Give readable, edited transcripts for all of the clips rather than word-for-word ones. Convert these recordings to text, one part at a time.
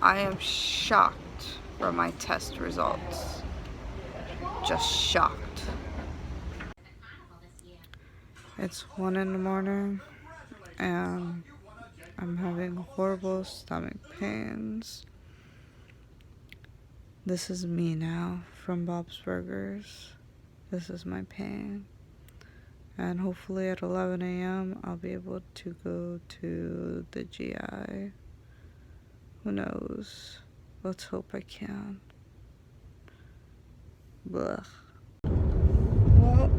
I am shocked from my test results. Just shocked. It's 1 in the morning and I'm having horrible stomach pains. This is me now from Bob's Burgers. This is my pain. And hopefully at 11 a.m. I'll be able to go to the GI. Who knows? Let's hope I can. Blech. Well,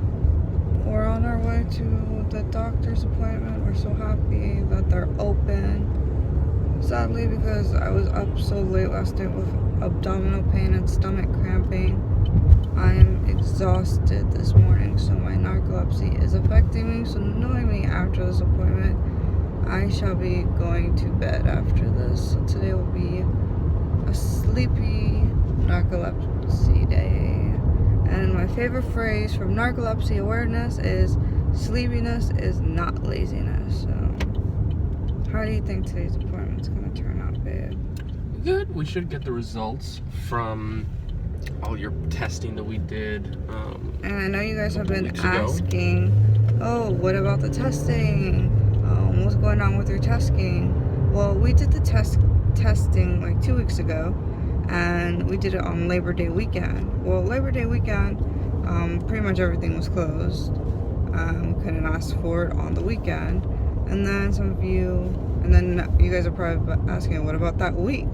we're on our way to the doctor's appointment. We're so happy that they're open. Sadly, because I was up so late last night with abdominal pain and stomach cramping, I am exhausted this morning, so my narcolepsy is affecting me. So knowing me after this appointment, I shall be going to bed after this. So today will be a sleepy narcolepsy day. And my favorite phrase from narcolepsy awareness is sleepiness is not laziness. So how do you think today's appointment's gonna turn out, babe? Good. We should get the results from all your testing that we did. And I know you guys have been asking, oh, what about the testing? What's going on with your testing? Well, we did the testing like 2 weeks ago, and we did it on Labor Day weekend. Well, Labor Day weekend, pretty much everything was closed. We couldn't ask for it on the weekend. And then you guys are probably asking, what about that week?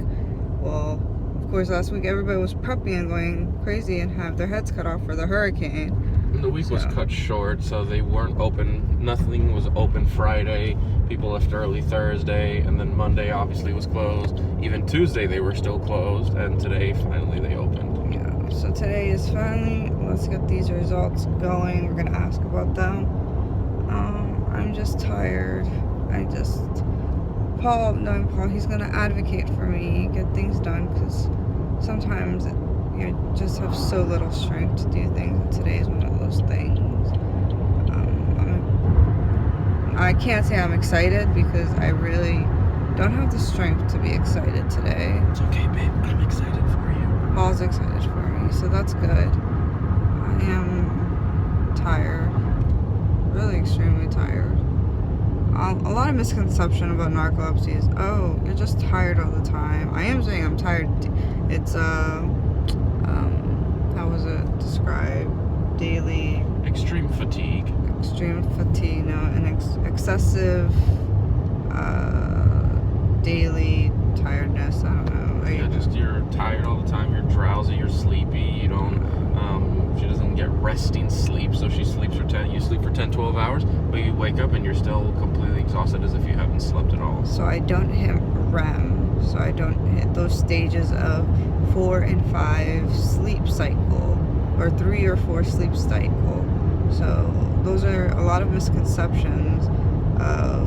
Well, of course, last week everybody was prepping and going crazy and have their heads cut off for the hurricane. And the week was cut short, so they weren't open. Nothing was open Friday. People left early Thursday, and then Monday obviously was closed. Even Tuesday they were still closed, and today finally they opened. Yeah, so today is finally, let's get these results going. We're gonna ask about them. I'm just tired. Knowing Paul, he's gonna advocate for me, get things done, because sometimes you just have so little strength to do things, and today is one of those things. I can't say I'm excited because I really don't have the strength to be excited today. It's okay, babe. I'm excited for you. Paul's excited for me, so that's good. I am tired. Really extremely tired. A lot of misconception about narcolepsy is, oh, you're just tired all the time. I am saying I'm tired. It's, how was it described? Daily... Extreme fatigue. Extreme fatigue, no, and excessive, daily tiredness, I don't know. You're tired all the time, you're drowsy, you're sleepy, you don't, she doesn't get resting sleep, so you sleep for 10, 12 hours, but you wake up and you're still completely exhausted as if you haven't slept at all. So I don't hit REM, so I don't hit those stages of 4 and 5 sleep cycle, or 3 or 4 sleep cycle. So those are a lot of misconceptions.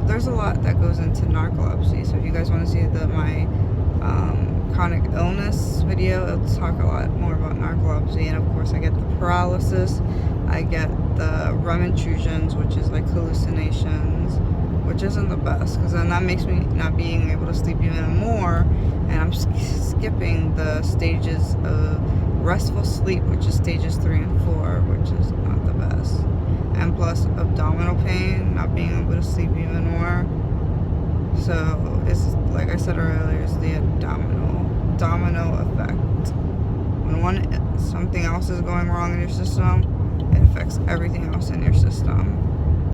There's a lot that goes into narcolepsy. So if you guys want to see my chronic illness video, it'll talk a lot more about narcolepsy. And of course I get the paralysis, I get the REM intrusions, which is like hallucinations, which isn't the best, because then that makes me not being able to sleep even more, and I'm skipping the stages of restful sleep, which is stages 3 and 4, which is not the best. And plus abdominal pain, not being able to sleep even more. So it's like I said earlier, it's the domino effect. When something else is going wrong in your system, it affects everything else in your system.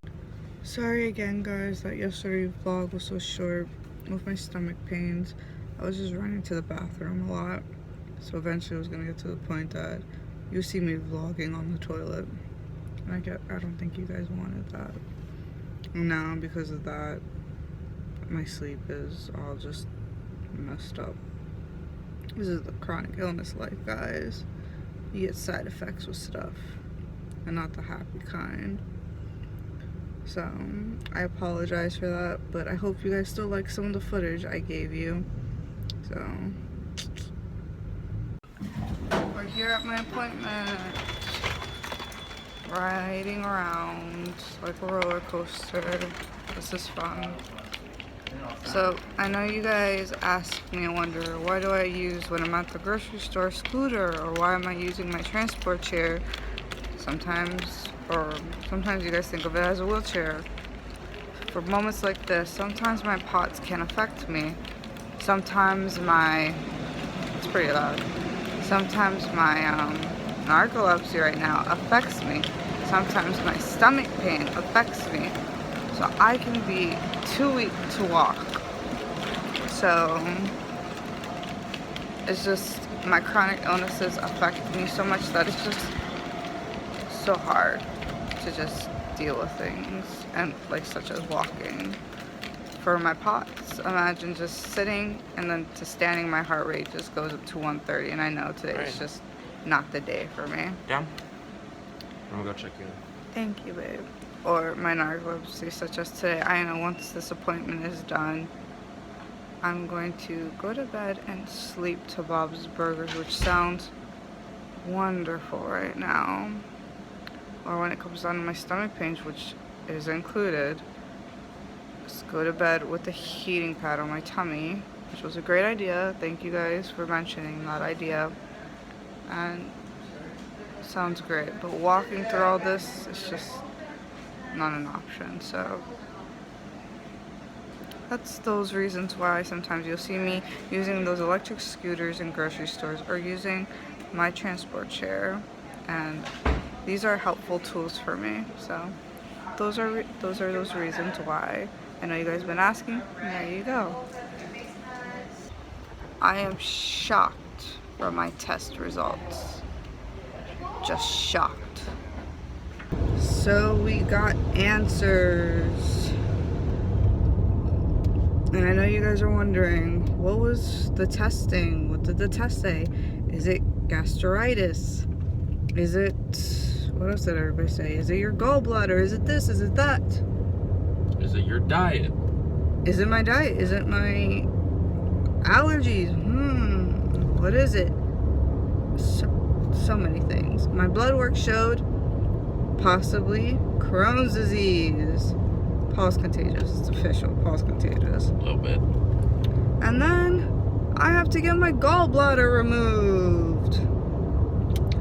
Sorry again, guys, that yesterday's vlog was so short with my stomach pains. I was just running to the bathroom a lot. So eventually I was gonna get to the point that you see me vlogging on the toilet. And I don't think you guys wanted that. Now, because of that, my sleep is all just messed up. This is the chronic illness life, guys. You get side effects with stuff, and not the happy kind. So, I apologize for that, but I hope you guys still like some of the footage I gave you. So, we're here at my appointment, riding around like a roller coaster. This is fun. So I know you guys ask me and wonder, why do I use, when I'm at the grocery store, scooter, or why am I using my transport chair sometimes, or sometimes you guys think of it as a wheelchair. For moments like this, sometimes my POTS can affect me. Sometimes it's pretty loud. Sometimes my narcolepsy right now affects me. Sometimes my stomach pain affects me. So I can be too weak to walk. So it's just, my chronic illnesses affect me so much that it's just so hard to just deal with things, and like such as walking. For my POTS, imagine just sitting and then to standing, my heart rate just goes up to 130, and I know today is just not the day for me. Yeah. I'll go check you in. Thank you, babe. Or my narcolepsy, such as today, I know once this appointment is done, I'm going to go to bed and sleep to Bob's Burgers, which sounds wonderful right now. Or when it comes down to my stomach pains, which is included, just go to bed with a heating pad on my tummy, which was a great idea. Thank you guys for mentioning that idea. And sounds great. But walking through all this is just not an option. So that's those reasons why sometimes you'll see me using those electric scooters in grocery stores, or using my transport chair. And these are helpful tools for me. So those are those reasons why. I know you guys have been asking, and there you go. I am shocked from my test results. Just shocked. So we got answers. And I know you guys are wondering, what was the testing? What did the test say? Is it gastritis? Is it, what else did everybody say? Is it your gallbladder? Is it this? Is it that? Is it your diet? Is it my diet? Is it my allergies? What is it? So many things. My blood work showed possibly Crohn's disease. Paul's contagious. It's official. Paul's contagious. A little bit. And then I have to get my gallbladder removed.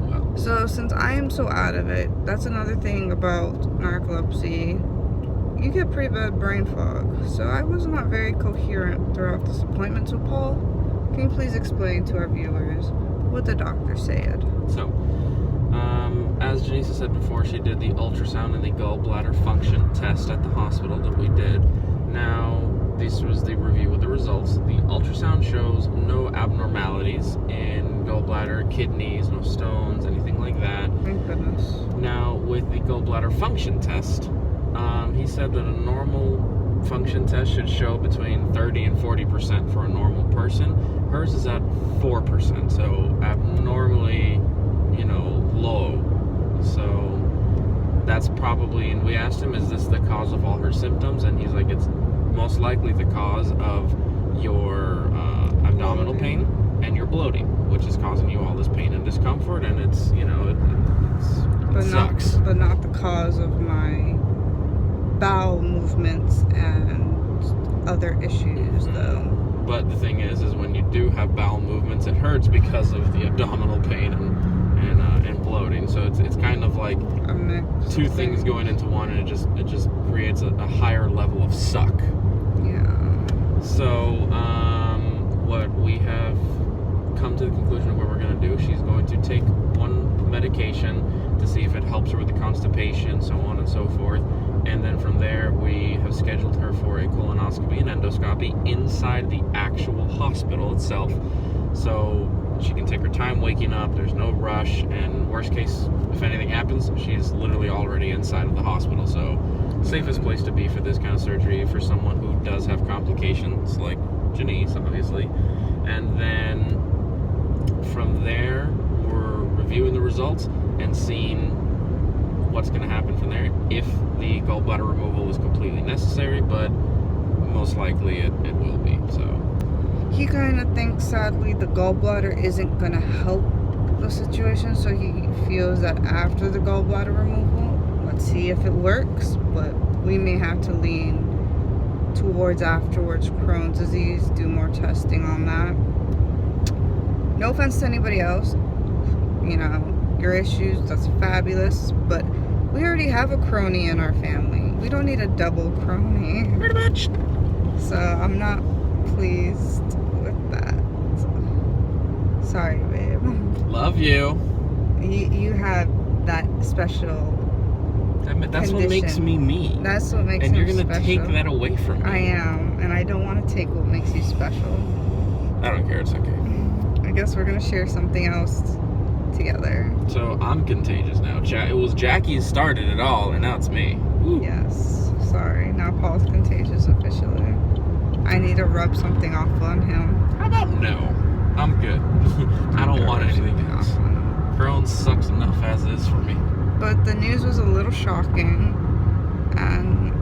Wow. So since I am so out of it, that's another thing about narcolepsy. You get pretty bad brain fog. So I was not very coherent throughout this appointment. So Paul, can you please explain to our viewers what the doctor said? So, as Janisa said before, she did the ultrasound and the gallbladder function test at the hospital that we did. Now, this was the review of the results. The ultrasound shows no abnormalities in gallbladder, kidneys, no stones, anything like that. Thank goodness. Now, with the gallbladder function test, he said that a normal function test should show between 30 and 40% for a normal person. Hers is at 4%, so abnormally, low. So that's probably, and we asked him, is this the cause of all her symptoms? And he's like, it's most likely the cause of your abdominal pain and your bloating, which is causing you all this pain and discomfort, and it's, it sucks. But not the cause of my bowel movements and other issues, though. But the thing is when you do have bowel movements, it hurts because of the abdominal pain and bloating. So it's kind of like two things going into one, and it just creates a higher level of suck. Yeah. So what we have come to the conclusion of what we're going to do, she's going to take one medication to see if it helps her with the constipation, so on and so forth. And then from there, we have scheduled her for a colonoscopy and endoscopy inside the actual hospital itself. So she can take her time waking up, there's no rush, and worst case, if anything happens, she's literally already inside of the hospital. So safest place to be for this kind of surgery for someone who does have complications, like Janice, obviously. And then from there, we're reviewing the results and seeing what's going to happen from there, if the gallbladder removal is completely necessary, but most likely it will be. So he kind of thinks, sadly, the gallbladder isn't going to help the situation, so he feels that after the gallbladder removal, let's see if it works, but we may have to lean towards afterwards Crohn's disease, do more testing on that. No offense to anybody else, you know, your issues, that's fabulous, but we already have a crony in our family. We don't need a double crony. Pretty much. So I'm not pleased with that. Sorry, babe. Love you. You have that special That's condition. what makes me me. That's what makes and me you're gonna special. take that away from me. I am, and I don't want to take what makes you special. I don't care. It's okay. I guess we're gonna share something else together. So I'm contagious now. It was Jackie started it all, and now it's me. Ooh. Yes. Sorry. Now Paul's contagious officially. I need to rub something off on him. How about no? I'm good. I don't want anything else. Crohn's sucks enough as is for me. But the news was a little shocking, and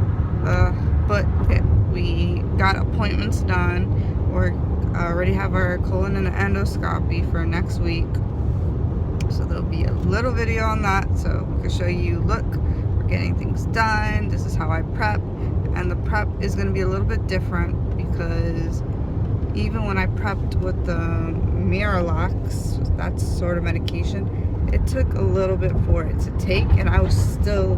we got appointments done. We're already have our colon and endoscopy for next week, so there'll be a little video on that, so we can show you, look, we're getting things done, this is how I prep. And the prep is going to be a little bit different, because even when I prepped with the Miralax, that sort of medication, it took a little bit for it to take, and I was still,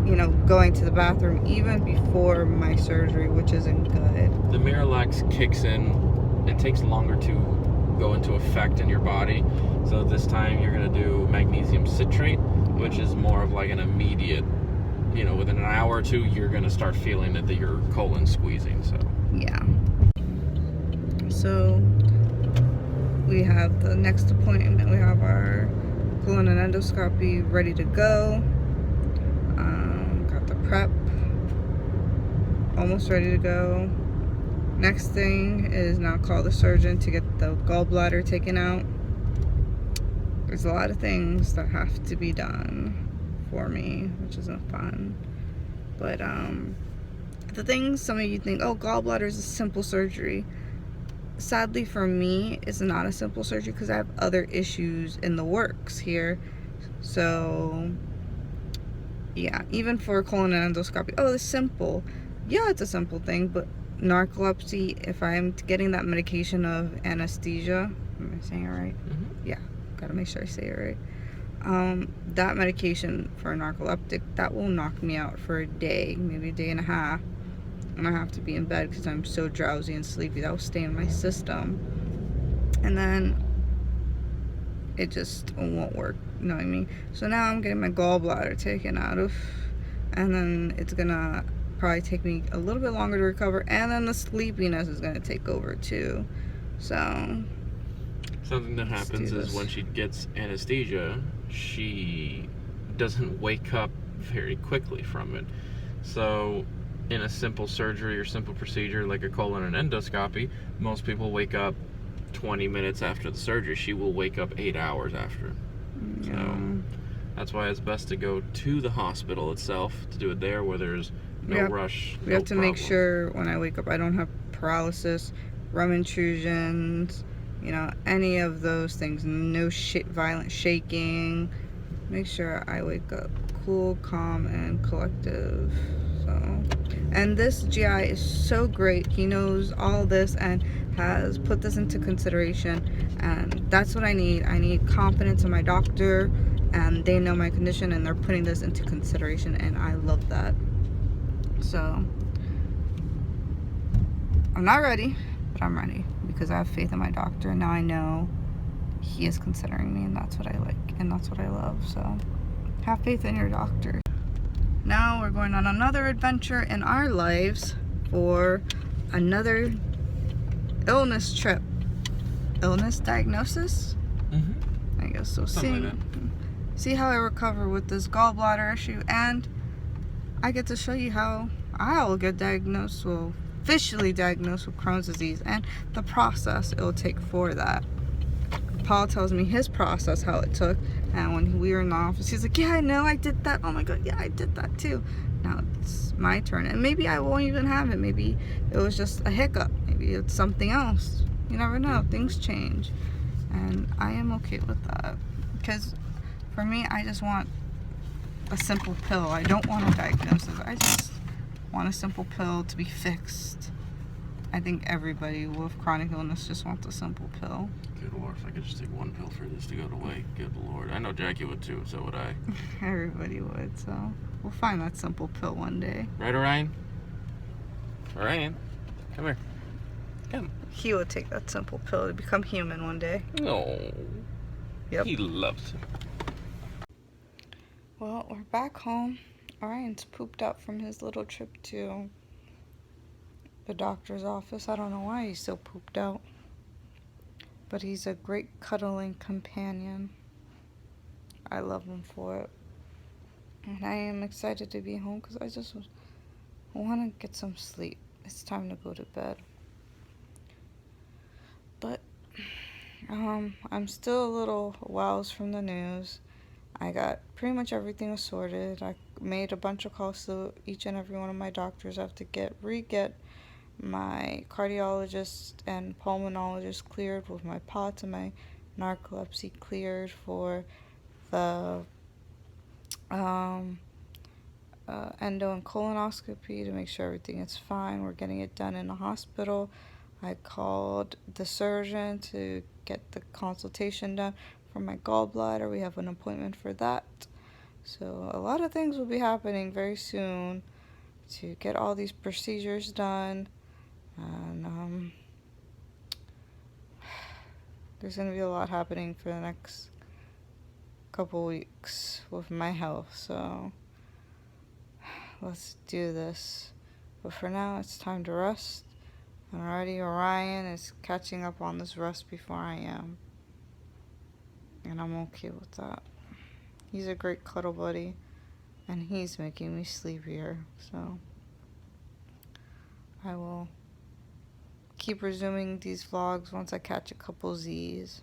you know, going to the bathroom even before my surgery, which isn't good. The Miralax kicks in. It takes longer to go into effect in your body. So this time you're going to do magnesium citrate, which is more of like an immediate, you know, within an hour or two, you're going to start feeling that your colon's squeezing. So yeah. So we have the next appointment. We have our colon and endoscopy ready to go. Got the prep almost ready to go. Next thing is now call the surgeon to get the gallbladder taken out. There's a lot of things that have to be done for me, which isn't fun. But the things some of you think, oh, gallbladder is a simple surgery. Sadly for me, it's not a simple surgery because I have other issues in the works here. So yeah, even for colon and endoscopy, oh, it's simple. Yeah, it's a simple thing, but narcolepsy, if I'm getting that medication of anesthesia, am I saying it right? Mm-hmm. Yeah, gotta make sure I say it right. That medication for narcoleptic, that will knock me out for a day, maybe a day and a half, and I have to be in bed because I'm so drowsy and sleepy. That will stay in my system, and then it just won't work, you know what I mean? So now I'm getting my gallbladder taken out of, and then it's gonna probably take me a little bit longer to recover, and then the sleepiness is gonna take over too. So something that happens is when she gets anesthesia, she doesn't wake up very quickly from it. So in a simple surgery or simple procedure like a colon and endoscopy, most people wake up 20 minutes after the surgery. She will wake up 8 hours after. yeah. So that's why it's best to go to the hospital itself to do it there, where there's no rush. We have to make sure when I wake up I don't have paralysis, REM intrusions, you know, any of those things. No violent shaking. Make sure I wake up cool, calm, and collective. So, and this GI is so great. He knows all this and has put this into consideration, and that's what I need. I need confidence in my doctor, and they know my condition and they're putting this into consideration, and I love that. So I'm not ready, but I'm ready because I have faith in my doctor, and now I know he is considering me, and that's what I like and that's what I love. So have faith in your doctor. Now we're going on another adventure in our lives for another illness trip. Illness diagnosis? Mm-hmm. I guess so. See how I recover with this gallbladder issue, and I get to show you how I'll get diagnosed, well, officially diagnosed with Crohn's disease, and the process it will take for that. Paul tells me his process, how it took, and when we were in the office, he's like, yeah, I know, I did that. Oh my god, yeah, I did that too. Now it's my turn, and maybe I won't even have it. Maybe it was just a hiccup. Maybe it's something else. You never know. Things change, and I am okay with that, because for me, I just want a simple pill. I don't want a diagnosis. want a simple pill to be fixed. I think everybody with chronic illness just wants a simple pill. Good Lord, if I could just take one pill for this to go away. Good Lord. I know Jackie would too, so would I. Everybody would, so we'll find that simple pill one day. Right, Orion? Orion, come here. Come. He would take that simple pill to become human one day. No. Yep. He loves it. Well, we're back home. Orion's pooped out from his little trip to the doctor's office. I don't know why he's so pooped out. But he's a great cuddling companion. I love him for it. And I am excited to be home because I just want to get some sleep. It's time to go to bed. But I'm still a little whiles from the news. I got pretty much everything sorted. I made a bunch of calls to each and every one of my doctors. I have to re-get my cardiologist and pulmonologist cleared with my POTS and my narcolepsy cleared for the endo and colonoscopy to make sure everything is fine. We're getting it done in the hospital. I called the surgeon to get the consultation done for my gallbladder. We have an appointment for that. So a lot of things will be happening very soon to get all these procedures done. And there's going to be a lot happening for the next couple weeks with my health. So let's do this. But for now, it's time to rest. And already Orion is catching up on this rest before I am. And I'm okay with that. He's a great cuddle buddy. And he's making me sleepier. So I will keep resuming these vlogs once I catch a couple Z's.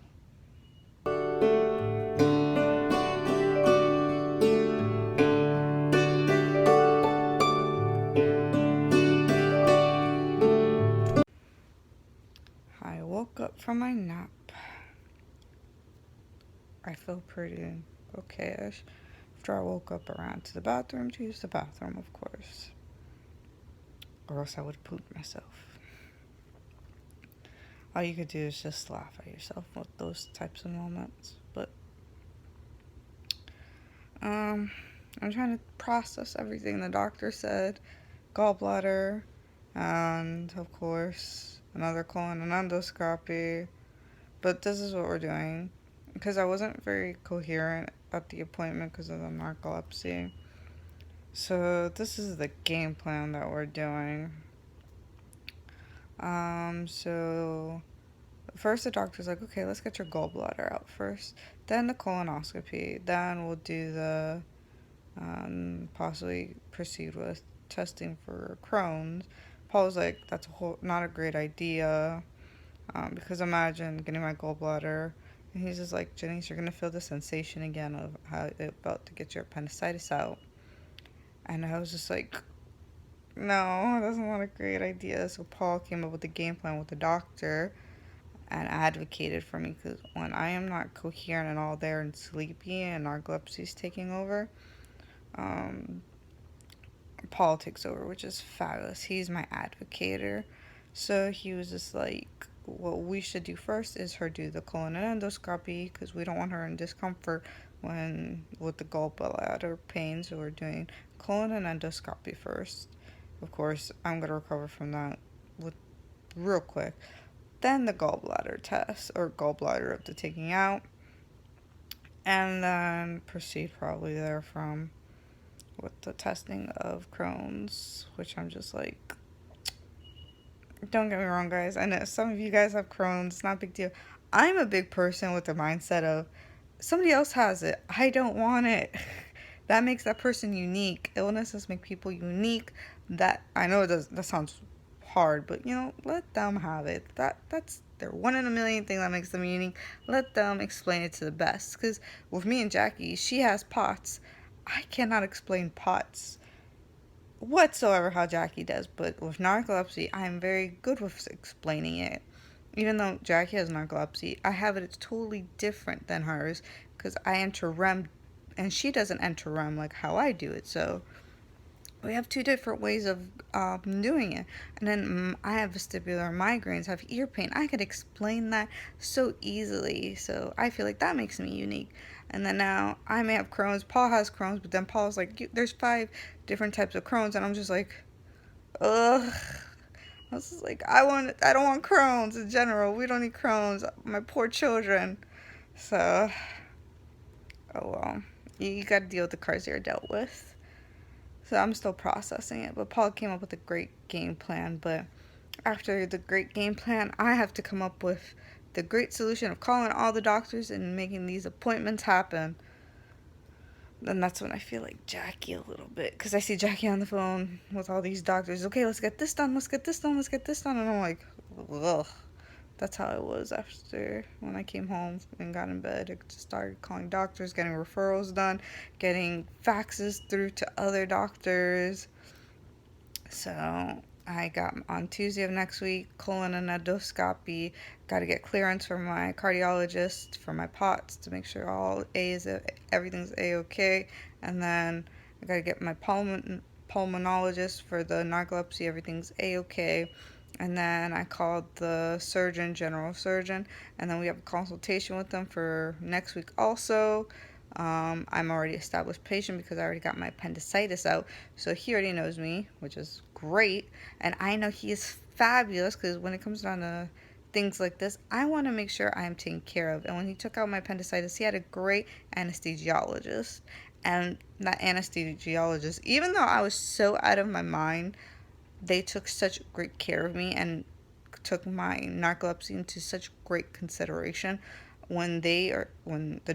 I woke up from my nap. I feel pretty okay-ish. After I woke up, I ran to the bathroom to use the bathroom, of course. Or else I would poop myself. All you could do is just laugh at yourself with those types of moments. But I'm trying to process everything the doctor said. Gallbladder, and of course another colon and endoscopy. But this is what we're doing. Because I wasn't very coherent at the appointment because of the narcolepsy. So this is the game plan that we're doing. So first the doctor's like, okay, let's get your gallbladder out first. Then the colonoscopy. Then we'll do the, possibly proceed with testing for Crohn's. Paul's like, that's not a great idea. Because imagine getting my gallbladder. And he's just like, Janice, you're going to feel the sensation again of how it felt to get your appendicitis out. And I was just like, no, that's not a great idea. So Paul came up with a game plan with the doctor and advocated for me because when I am not coherent and all there and sleepy and narcolepsy is taking over, Paul takes over, which is fabulous. He's my advocator. So he was just like, what we should do first is her do the colon and endoscopy because we don't want her in discomfort with the gallbladder pain. So we're doing colon and endoscopy first. Of course, I'm going to recover from that real quick. Then the gallbladder test or gallbladder of the taking out. And then proceed probably there from with the testing of Crohn's, which I'm just like, don't get me wrong, guys. I know some of you guys have Crohn's. It's not a big deal. I'm a big person with the mindset of somebody else has it. I don't want it. That makes that person unique. Illnesses make people unique. That I know it does. That sounds hard, but let them have it. That's their one in a million thing that makes them unique. Let them explain it to the best. Because with me and Jackie, she has POTS. I cannot explain POTS whatsoever how Jackie does, but with narcolepsy, I'm very good with explaining it. Even though Jackie has narcolepsy, I have it. It's totally different than hers because I enter REM, and she doesn't enter REM like how I do it. So we have two different ways of doing it. And then I have vestibular migraines, I have ear pain. I could explain that so easily. So I feel like that makes me unique. And then now I may have Crohn's. Paul has Crohn's, but then Paul's like, there's 5 different types of Crohn's, and I'm just like, ugh. I was just like, I don't want Crohn's in general. We don't need Crohn's. My poor children. So, oh well. You got to deal with the cards you're dealt with. So I'm still processing it. But Paul came up with a great game plan. But after the great game plan, I have to come up with the great solution of calling all the doctors and making these appointments happen. Then that's when I feel like Jackie a little bit. Because I see Jackie on the phone with all these doctors. Okay, let's get this done, let's get this done, let's get this done. And I'm like, ugh. That's how it was after when I came home and got in bed. I just started calling doctors, getting referrals done, getting faxes through to other doctors. So I got on Tuesday of next week colon and endoscopy. Got to get clearance from my cardiologist for my POTS to make sure everything's a-okay. And then I got to get my pulmonologist for the narcolepsy. Everything's a-okay. And then I called the general surgeon, and then we have a consultation with them for next week also. I'm already established patient because I already got my appendicitis out, so he already knows me, which is great. And I know he is fabulous because when it comes down to things like this, I want to make sure I am taken care of. And when he took out my appendicitis, he had a great anesthesiologist. And that anesthesiologist, even though I was so out of my mind, they took such great care of me and took my narcolepsy into such great consideration. When the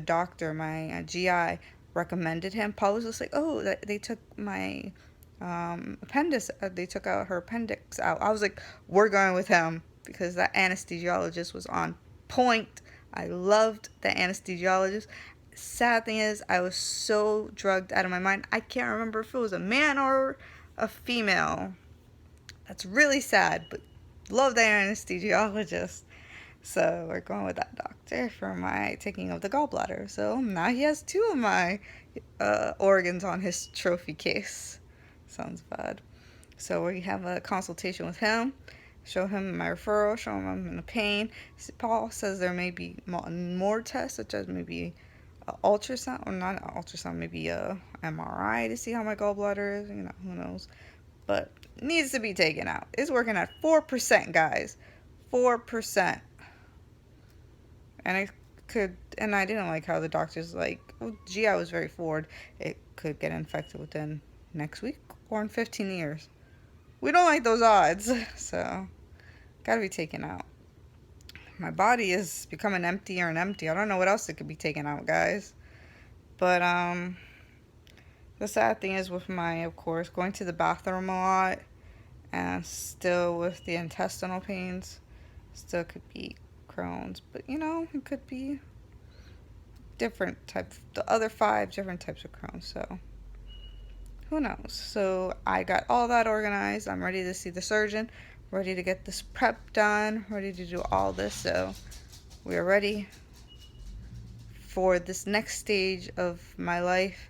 doctor, my GI, recommended him, Paul was just like, oh, they took my they took out her appendix out. I was like, we're going with him because that anesthesiologist was on point. I loved the anesthesiologist. Sad thing is, I was so drugged out of my mind, I can't remember if it was a man or a female. That's really sad, but love the anesthesiologist. So we're going with that doctor for my taking of the gallbladder. So now he has 2 of my organs on his trophy case. Sounds bad. So we have a consultation with him, show him my referral, show him I'm in pain. Paul says there may be more tests, such as maybe ultrasound, or not ultrasound, maybe a MRI to see how my gallbladder is. Who knows. But needs to be taken out. It's working at 4%, guys. 4%. And I didn't like how the doctors gee, I was very forward. It could get infected within next week or in 15 years. We don't like those odds. So, gotta be taken out. My body is becoming emptier and empty. I don't know what else it could be taken out, guys. But, the sad thing is with of course, going to the bathroom a lot and still with the intestinal pains, still could be Crohn's. But, it could be the other 5 different types of Crohn's. So, who knows? So, I got all that organized. I'm ready to see the surgeon, ready to get this prep done, ready to do all this. So, we are ready for this next stage of my life.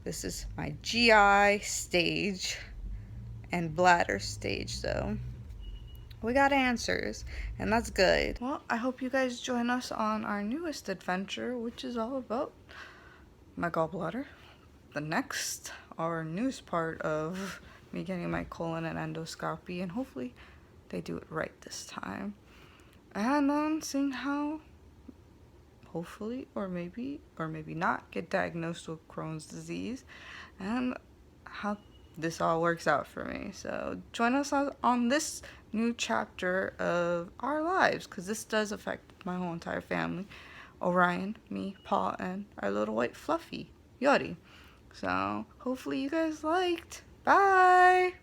This is my GI stage and bladder stage, so we got answers, and that's good. Well, I hope you guys join us on our newest adventure, which is all about my gallbladder. Our newest part of me getting my colon and endoscopy, and hopefully they do it right this time. And then seeing how hopefully, or maybe not, get diagnosed with Crohn's disease, and how this all works out for me. So join us on this new chapter of our lives, because this does affect my whole entire family. Orion, me, Paul, and our little white fluffy, Yori. So hopefully you guys liked. Bye!